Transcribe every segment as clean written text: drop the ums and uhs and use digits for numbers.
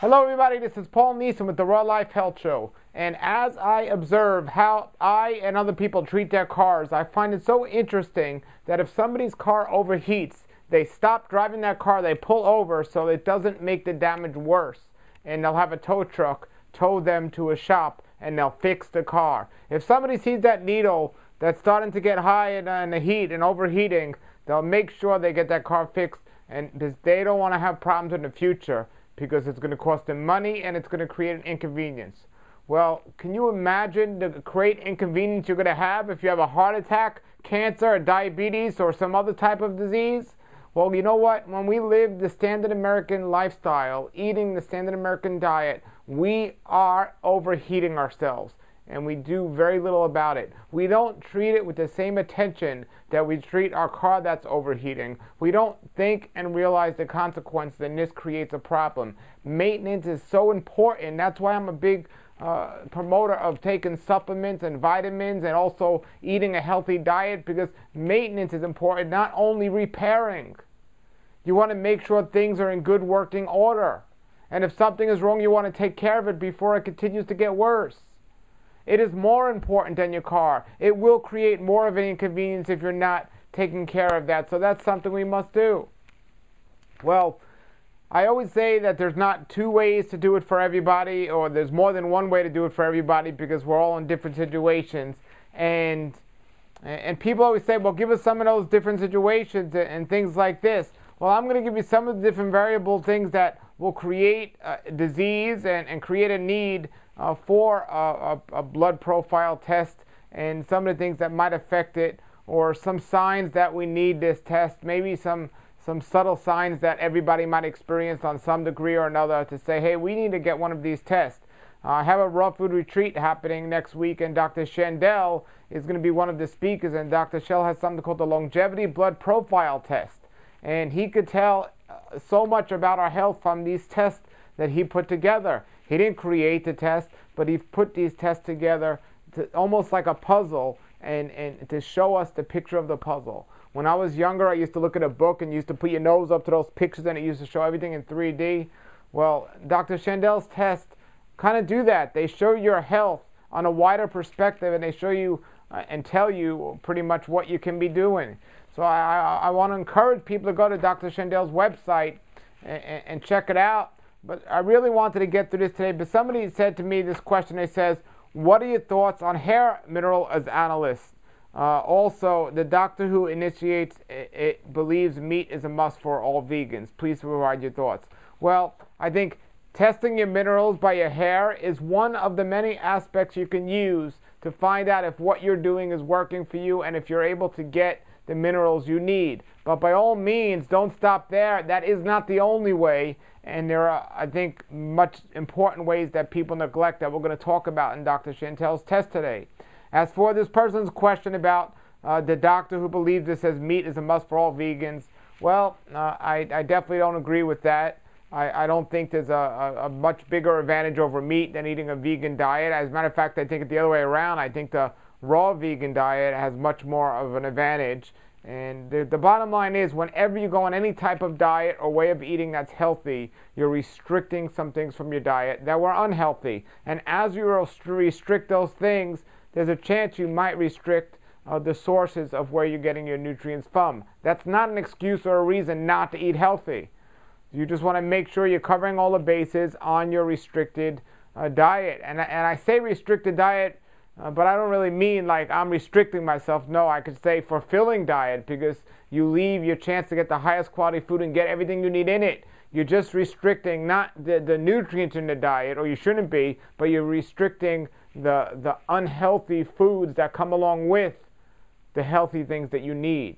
Hello everybody, this is Paul Neeson with the Raw Life Health Show. And as I observe how I and other people treat their cars, I find it so interesting that if somebody's car overheats, they stop driving that car, they pull over so it doesn't make the damage worse. And they'll have a tow truck tow them to a shop and they'll fix the car. If somebody sees that needle that's starting to get high in the heat and overheating, they'll make sure they get that car fixed, and because they don't want to have problems in the future, because it's going to cost them money and it's going to create an inconvenience. Well, can you imagine the great inconvenience you're going to have if you have a heart attack, cancer, or diabetes, or some other type of disease? Well, you know what? When we live the standard American lifestyle, eating the standard American diet, we are overheating ourselves, and we do very little about it. We don't treat it with the same attention that we treat our car that's overheating. We don't think and realize the consequences, and this creates a problem. Maintenance is so important. That's why I'm a big promoter of taking supplements and vitamins and also eating a healthy diet, because maintenance is important, not only repairing. You want to make sure things are in good working order. And if something is wrong, you want to take care of it before it continues to get worse. It is more important than your car. It will create more of an inconvenience if you're not taking care of that. So that's something we must do. Well, I always say that there's not two ways to do it for everybody, or there's more than one way to do it for everybody, because we're all in different situations. And people always say, well, give us some of those different situations and things like this. Well, I'm going to give you some of the different variable things that will create disease and create a need for a blood profile test, and some of the things that might affect it, or some signs that we need this test, maybe some subtle signs that everybody might experience on some degree or another, to say, hey, we need to get one of these tests. I have a raw food retreat happening next week, and Dr. Schandl is going to be one of the speakers, and Dr. Schandl has something called the longevity blood profile test. And he could tell so much about our health from these tests that he put together. He didn't create the test, but he put these tests together to, almost like a puzzle, and to show us the picture of the puzzle. When I was younger, I used to look at a book and used to put your nose up to those pictures, and it used to show everything in 3D. Well, Dr. Schandl's tests kind of do that. They show your health on a wider perspective, and they show you and tell you pretty much what you can be doing. So I want to encourage people to go to Dr. Schandl's website and check it out. But I really wanted to get through this today. But somebody said to me this question. They says, what are your thoughts on hair mineral as analysts? Also, the doctor who initiates it believes meat is a must for all vegans. Please provide your thoughts. Well, I think testing your minerals by your hair is one of the many aspects you can use to find out if what you're doing is working for you and if you're able to get the minerals you need. But by all means, don't stop there. That is not the only way, and there are, I think, much important ways that people neglect that we're going to talk about in Dr. Schandl's test today. As for this person's question about the doctor who believes this says meat is a must for all vegans, well, I definitely don't agree with that. I don't think there's a much bigger advantage over meat than eating a vegan diet. As a matter of fact, I think it's the other way around. I think the raw vegan diet has much more of an advantage. And the bottom line is, whenever you go on any type of diet or way of eating that's healthy, you're restricting some things from your diet that were unhealthy. And as you restrict those things, there's a chance you might restrict the sources of where you're getting your nutrients from. That's not an excuse or a reason not to eat healthy. You just want to make sure you're covering all the bases on your restricted diet. And I say restricted diet, but I don't really mean like I'm restricting myself. No, I could say fulfilling diet, because you leave your chance to get the highest quality food and get everything you need in it. You're just restricting not the nutrients in the diet, or you shouldn't be, but you're restricting the unhealthy foods that come along with the healthy things that you need.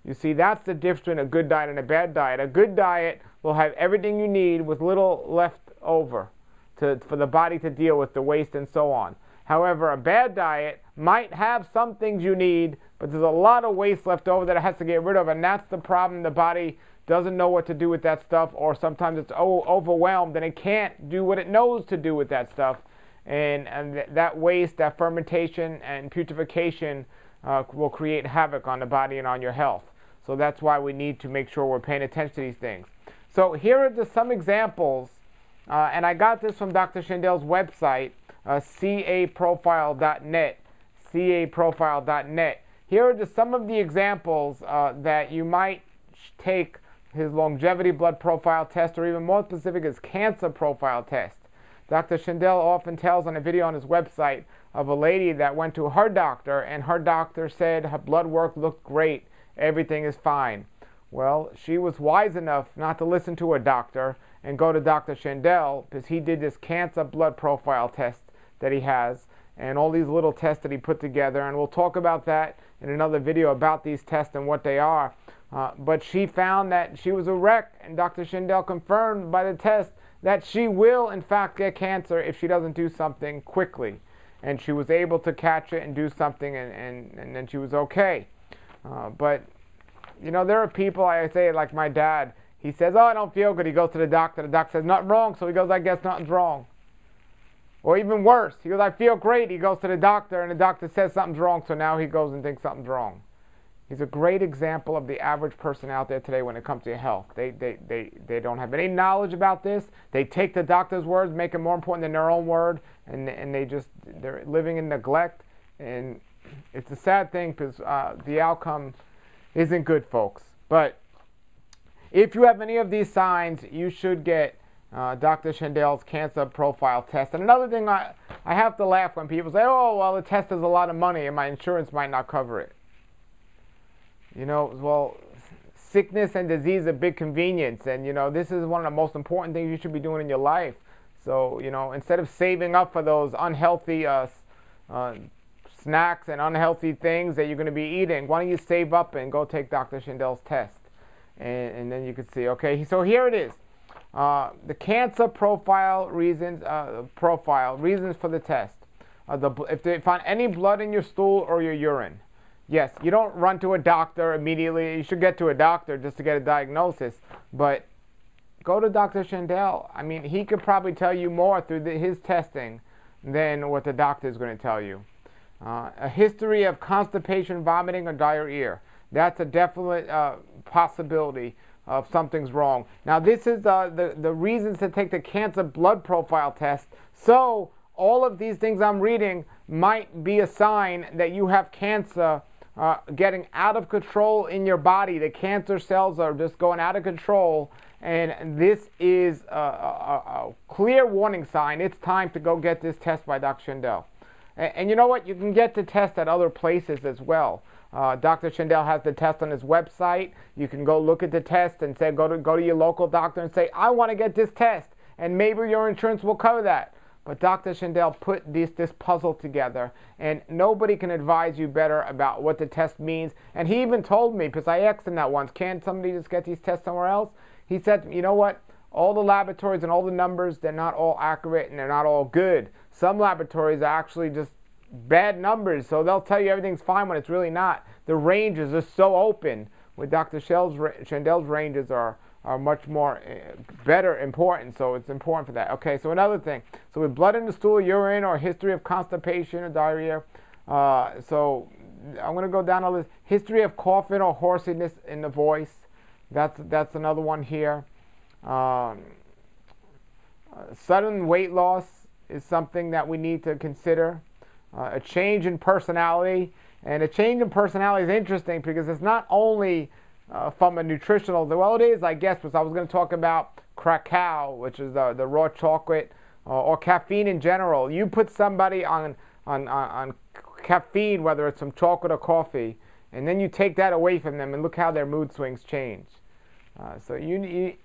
You see, that's the difference between a good diet and a bad diet. A good diet will have everything you need with little left over for the body to deal with the waste and so on. However, a bad diet might have some things you need, but there's a lot of waste left over that it has to get rid of, and that's the problem. The body doesn't know what to do with that stuff, or sometimes it's overwhelmed and it can't do what it knows to do with that stuff. And that waste, that fermentation and putrefaction will create havoc on the body and on your health. So that's why we need to make sure we're paying attention to these things. So here are just some examples And I got this from Dr. Schandl's website, caprofile.net, caprofile.net. Here are just some of the examples that you might take his longevity blood profile test, or even more specific, his cancer profile test. Dr. Schandl often tells on a video on his website of a lady that went to her doctor, and her doctor said her blood work looked great, everything is fine. Well, she was wise enough not to listen to her doctor and go to Dr. Schandl, because he did this cancer blood profile test that he has, and all these little tests that he put together, and we'll talk about that in another video about these tests and what they are. But she found that she was a wreck, and Dr. Schandl confirmed by the test that she will in fact get cancer if she doesn't do something quickly. And she was able to catch it and do something, and then she was okay. But you know, there are people, I say, like my dad, he says, oh, I don't feel good. He goes to the doctor says, nothing wrong. So he goes, I guess nothing's wrong. Or even worse, he goes, I feel great. He goes to the doctor, and the doctor says something's wrong, so now he goes and thinks something's wrong. He's a great example of the average person out there today when it comes to health. They don't have any knowledge about this. They take the doctor's words, make it more important than their own word, and they're living in neglect. And it's a sad thing, because the outcome isn't good, folks. But if you have any of these signs, you should get Dr. Schandl's cancer profile test. And another thing, I have to laugh when people say, oh, well, the test is a lot of money and my insurance might not cover it. You know, well, sickness and disease are a big convenience. And, you know, this is one of the most important things you should be doing in your life. So, you know, instead of saving up for those unhealthy snacks and unhealthy things that you're going to be eating, why don't you save up and go take Dr. Schandl's test? And then you can see, okay, so here it is. The cancer profile reasons for the test. If they find any blood in your stool or your urine. Yes, you don't run to a doctor immediately. You should get to a doctor just to get a diagnosis. But go to Dr. Schandl. I mean, he could probably tell you more through his testing than what the doctor is going to tell you. A history of constipation, vomiting, or diarrhea. That's a definite possibility of something's wrong. Now, this is the reasons to take the cancer blood profile test. So all of these things I'm reading might be a sign that you have cancer getting out of control in your body. The cancer cells are just going out of control, and this is a clear warning sign. It's time to go get this test by Dr. Schandl. And you know what? You can get the test at other places as well. Dr. Schandl has the test on his website. You can go look at the test and say, go to your local doctor and say, I want to get this test, and maybe your insurance will cover that. But Dr. Schandl put this puzzle together, and nobody can advise you better about what the test means. And he even told me, because I asked him that once, can somebody just get these tests somewhere else? He said, you know what? All the laboratories and all the numbers, they're not all accurate and they're not all good. Some laboratories are actually just bad numbers, so they'll tell you everything's fine when it's really not. The ranges are so open. With Dr. Schandl's ranges are much more better important, so it's important for that. Okay, so another thing. So with blood in the stool, urine, or history of constipation or diarrhea, so I'm going to go down all this. History of coughing or hoarseness in the voice. That's another one here. Sudden weight loss is something that we need to consider. A change in personality. And a change in personality is interesting because it's not only from a nutritional, well, it is, I guess, because I was going to talk about cacao, which is the raw chocolate, or caffeine in general. You put somebody on caffeine, whether it's some chocolate or coffee, and then you take that away from them, and look how their mood swings change. So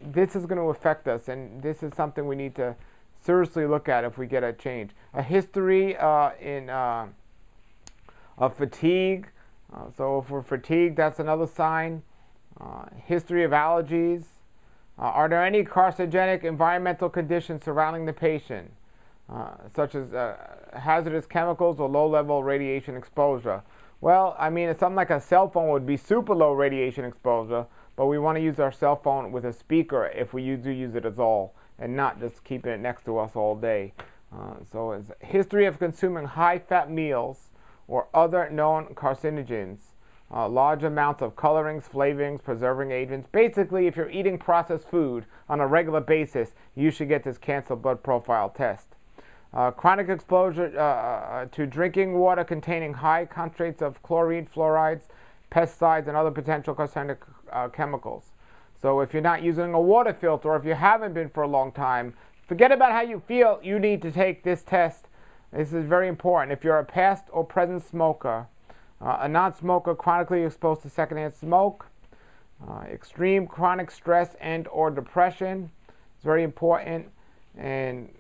this is going to affect us, and this is something we need to seriously look at if we get a change. A history of fatigue. So if we're fatigued, that's another sign. History of allergies. Are there any carcinogenic environmental conditions surrounding the patient, such as hazardous chemicals or low-level radiation exposure? Well, I mean, something like a cell phone would be super low radiation exposure, but we want to use our cell phone with a speaker if we do use it at all, and not just keeping it next to us all day. So it's history of consuming high-fat meals or other known carcinogens. large amounts of colorings, flavorings, preserving agents. Basically, if you're eating processed food on a regular basis, you should get this cancer blood profile test. Chronic exposure to drinking water containing high concentrates of chlorine, fluorides, pesticides, and other potential carcinogenic chemicals. So if you're not using a water filter, or if you haven't been for a long time, forget about how you feel. You need to take this test. This is very important. If you're a past or present smoker, a non-smoker chronically exposed to secondhand smoke, extreme chronic stress and or depression, it's very important. And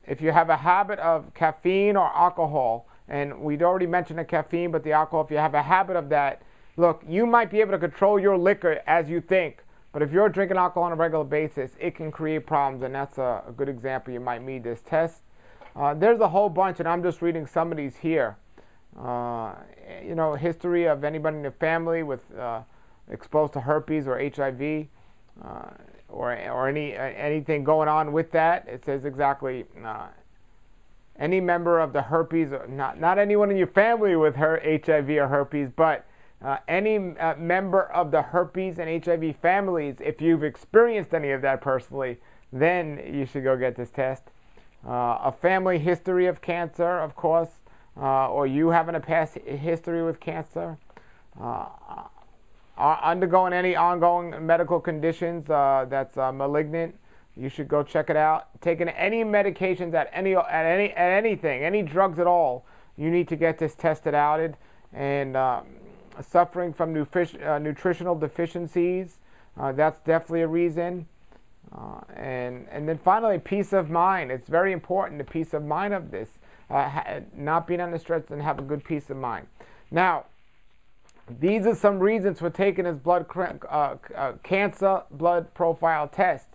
if you have a habit of caffeine or alcohol, and we'd already mentioned the caffeine, but the alcohol, if you have a habit of that, look, you might be able to control your liquor as you think, but if you're drinking alcohol on a regular basis, it can create problems, and that's a good example. You might need this test. There's a whole bunch, and I'm just reading some of these here. You know, history of anybody in the family with exposed to herpes or HIV, or anything going on with that. It says exactly any member of the herpes, not anyone in your family with HIV or herpes, but any member of the herpes and HIV families. If you've experienced any of that personally, then you should go get this test. A family history of cancer, of course, or you having a past history with cancer. Undergoing any ongoing medical conditions that's malignant, you should go check it out. Taking any medications at anything, any drugs at all, you need to get this tested out. And suffering from nutritional deficiencies, that's definitely a reason. And then finally, peace of mind. It's very important, the peace of mind of this. Not being under stress and have a good peace of mind. Now, these are some reasons for taking this cancer blood profile test.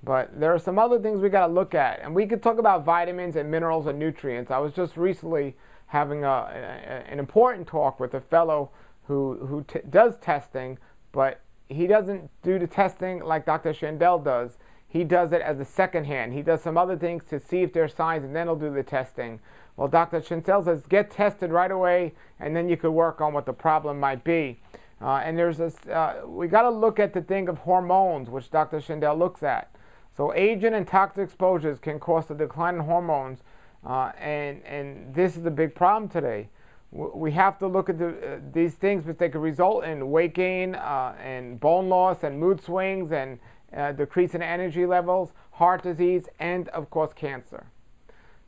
But there are some other things we got to look at. And we could talk about vitamins and minerals and nutrients. I was just recently having an important talk with a fellow who does testing, but he doesn't do the testing like Dr. Schandl does. He does it as a second hand. He does some other things to see if there's signs, and then he'll do the testing. Well, Dr. Schandl says get tested right away, and then you could work on what the problem might be. And there's this, we got to look at the thing of hormones, which Dr. Schandl looks at. So agent and toxic exposures can cause a decline in hormones, and this is a big problem today. We have to look at these things because they could result in weight gain and bone loss and mood swings and decrease in energy levels, heart disease, and of course cancer.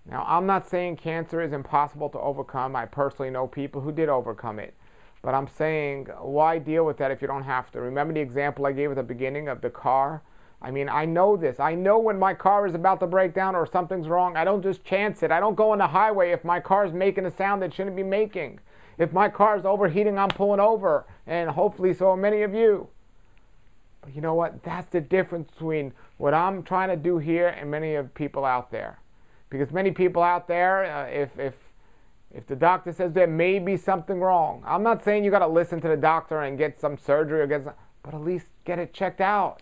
Now, I'm not saying cancer is impossible to overcome. I personally know people who did overcome it. But I'm saying, why deal with that if you don't have to? Remember the example I gave at the beginning of the car? I mean, I know this. I know when my car is about to break down or something's wrong. I don't just chance it. I don't go on the highway if my car is making a sound it shouldn't be making. If my car is overheating, I'm pulling over. And hopefully so are many of you. But you know what? That's the difference between what I'm trying to do here and many of people out there. Because many people out there, if the doctor says there may be something wrong, I'm not saying you got to listen to the doctor and get some surgery, but at least get it checked out.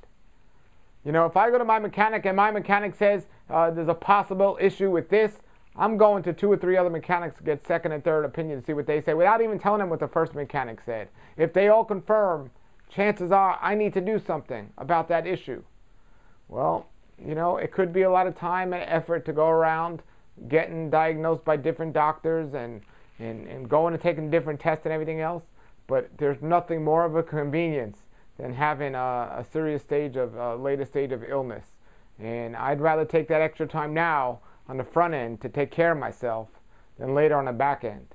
You know, if I go to my mechanic and my mechanic says there's a possible issue with this, I'm going to 2 or 3 other mechanics to get second and third opinion to see what they say without even telling them what the first mechanic said. If they all confirm, chances are I need to do something about that issue. Well, you know, it could be a lot of time and effort to go around getting diagnosed by different doctors and going and taking different tests and everything else. But there's nothing more of a convenience than having a serious stage of later stage of illness. And I'd rather take that extra time now on the front end to take care of myself than later on the back end.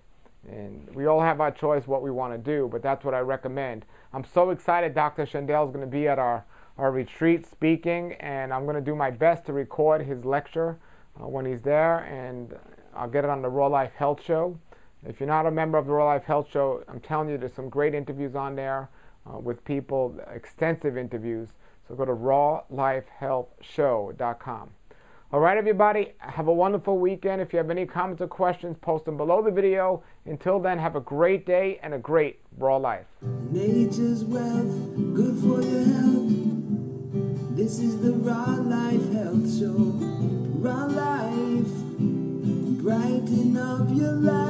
And we all have our choice what we want to do, but that's what I recommend. I'm so excited Dr. Schandl is going to be at our retreat speaking, and I'm going to do my best to record his lecture when he's there, and I'll get it on the Raw Life Health Show. If you're not a member of the Raw Life Health Show, I'm telling you there's some great interviews on there with people, extensive interviews. So go to rawlifehealthshow.com. All right, everybody, have a wonderful weekend. If you have any comments or questions, post them below the video. Until then, have a great day and a great raw life. Nature's wealth, good for your health. This is the Raw Life Health Show. Raw Life, brighten up your life.